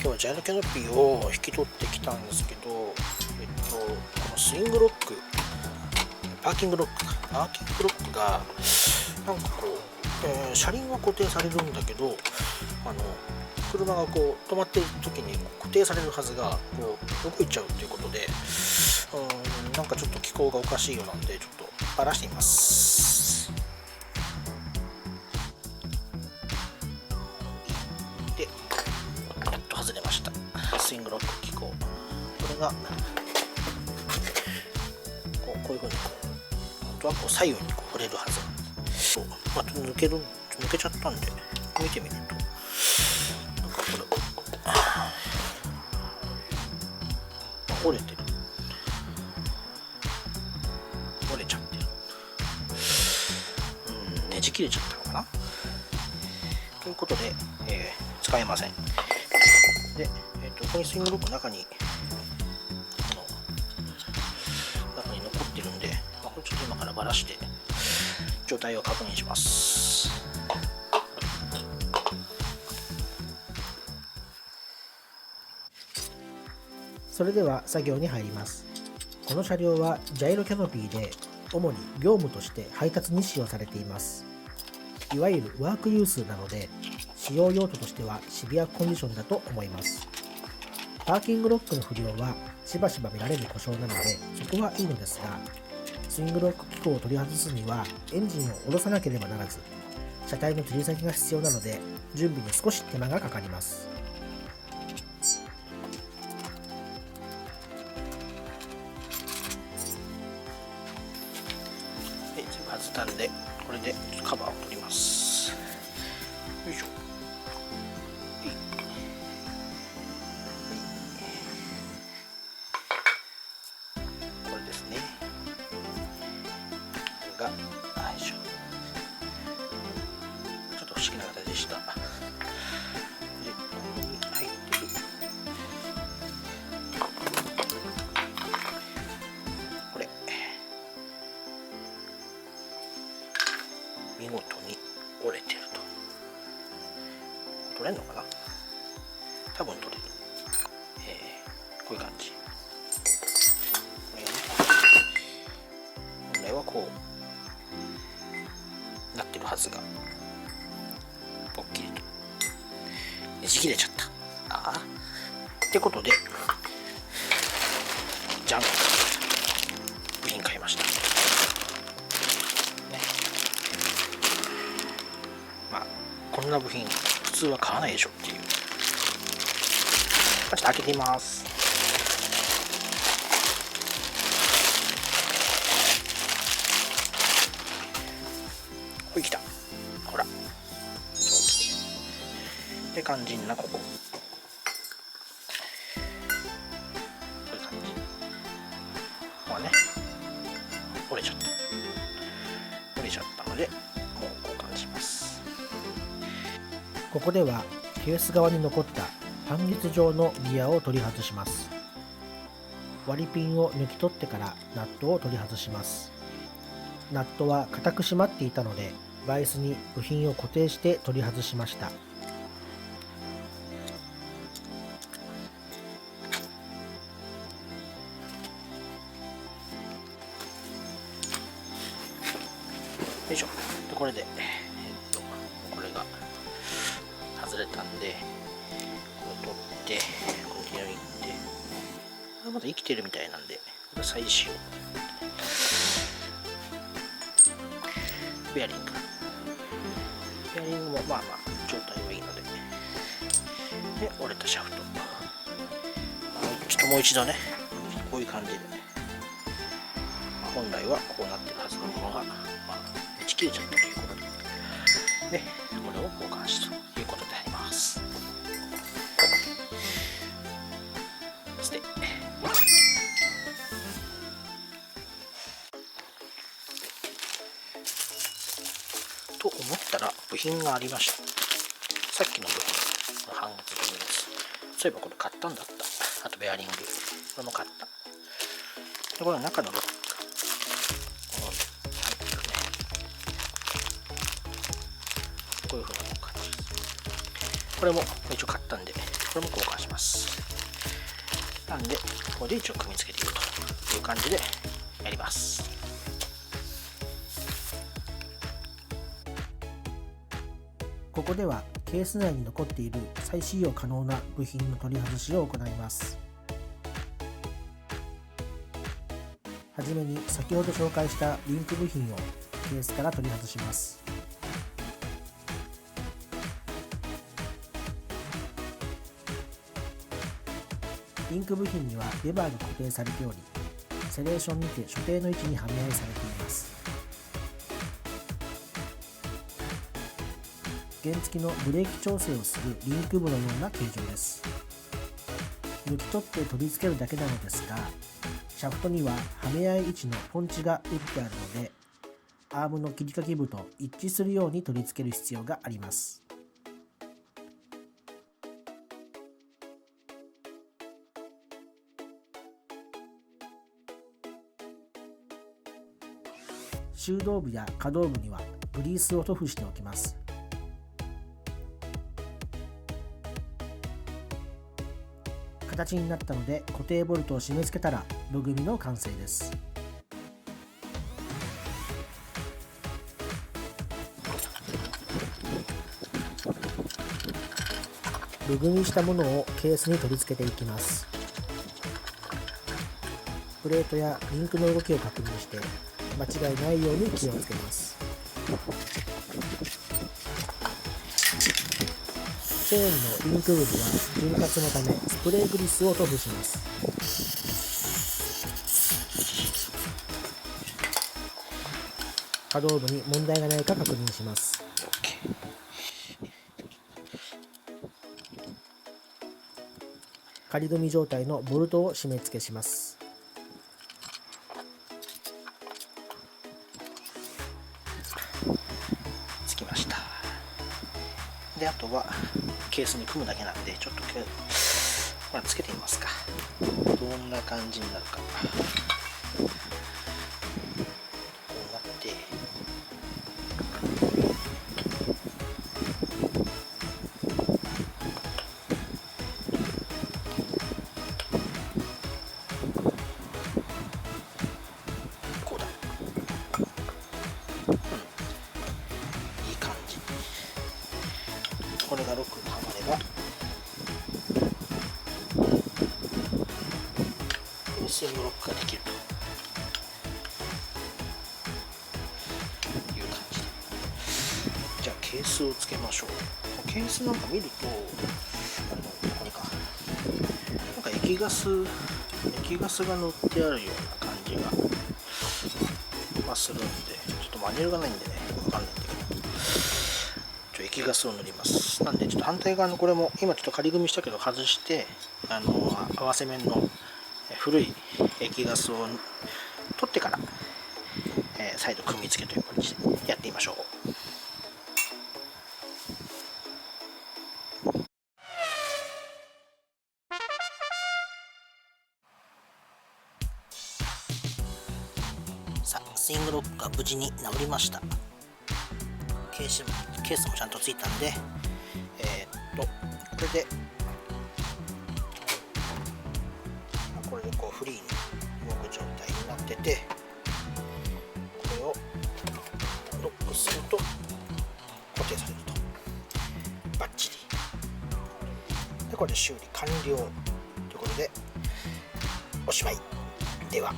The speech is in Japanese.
日はジャイロキャノピーを引き取ってきたんですけど、このスイングロック、パーキングロックがなんかこう、車輪は固定されるんだけど、車がこう止まっている時に固定されるはずがこう動いちゃうということで、なんかちょっと機構がおかしいようなんで、ちょっとバラしてみます。で、やっと外れました。スイングロック機構、これがこういうふうに本当はこう左右にこう触れるはずなんです。また抜けちゃったんで見てみると、なんかこれ折れてる、折れちゃってる、ねじ切れちゃったのかなということで、使えません。で、ここにスイングロックの中に残ってるんで、これちょっと今からバラして状態を確認します。それでは作業に入ります。この車両はジャイロキャノピーで主に業務として配達に使用されています。いわゆるワークユースなので、使用用途としてはシビアコンディションだと思います。パーキングロックの不良はしばしば見られる故障なので、そこはいいのですが、スイングロック機構を取り外すにはエンジンを下ろさなければならず、車体の吊り先が必要なので、準備に少し手間がかかります。全部外したんで、これでカバーを取ります。よいしょ。これですね。これがよいしょ。ちょっと不思議な形でした。で、ここに入ってるこれ、見事に折れてると。取れるのかな？多分取れる。こういう感じ。これね、本来はこうなってるはずが、ぽっきりとねじ切れちゃった。ってことで、じゃん、部品買いました。ね、まあこんな部品普通は買わないでしょっていう。ちょっと開けてみます。ほい、来た。ほら。で、肝心なここ。こういう感じ。ここはね、折れちゃった。折れちゃったので、もう交換します。ここではケース側に残った半月状のギアを取り外します。割りピンを抜き取ってからナットを取り外します。ナットは固く締まっていたので、バイスに部品を固定して取り外しました。よいしょ。で、これで、これが外れたんで、これ取って、こっちに行って、これまだ生きてるみたいなんで、これ再使用。ベアリング。ベアリングもまあ状態はいいので。で、折れたシャフト。ちょっともう一度ね、こういう感じで。本来はこうなってるはずのものが、打ち切れちゃったということで、これを交換したということであります。で、と思ったら部品がありました。さっきの部品の半月分です。そういえばこれ買ったんだった。あとベアリング、これも買った。で、これは中のロック。こういうふうな感じです。これも一応買ったんで、これも交換します。なんでここで一応組み付けていくという感じでやります。ここではケース内に残っている再使用可能な部品の取り外しを行います。はじめに先ほど紹介したリンク部品をケースから取り外します。リンク部品にはレバーが固定されており、セレーションにて所定の位置にはめ合いされています。原付のブレーキ調整をするリンク部のような形状です。抜き取って取り付けるだけなのですが、シャフトにははめ合い位置のポンチが打ってあるので、アームの切り欠き部と一致するように取り付ける必要があります。修道部や可動部にはグリースを塗布しておきます。形になったので固定ボルトを締め付けたら部組みの完成です。部組みしたものをケースに取り付けていきます。プレートやリンクの動きを確認して間違いないように気をつけます。チェーンのリンク部には潤滑のためスプレーグリスを塗布します。可動部に問題がないか確認します。仮組み状態のボルトを締め付けします。つきました。で、あとはケースに組むだけなんで、ちょっとつけてみますか。どんな感じになるか。こうなって、こうだ。いい感じ。これがロックがはまれば、スイングロックができるという感じで、じゃあケースをつけましょう。ケースなんか見ると、これか、なんか液ガスが塗ってあるような感じが、するんで、ちょっとマニュアルがないんでね、わかんないんだけど、液ガスを塗ります。なんでちょっと反対側のこれも今ちょっと仮組みしたけど外して、合わせ面の古い液ガスを取ってから、再度組み付けという感じでやってみましょう。さあ、スイングロックが無事に直りました。ケースもちゃんとついたんで、これでこうフリーに動く状態になってて、これをロックすると固定されるとバッチリで、これで修理完了ということでおしまい。では。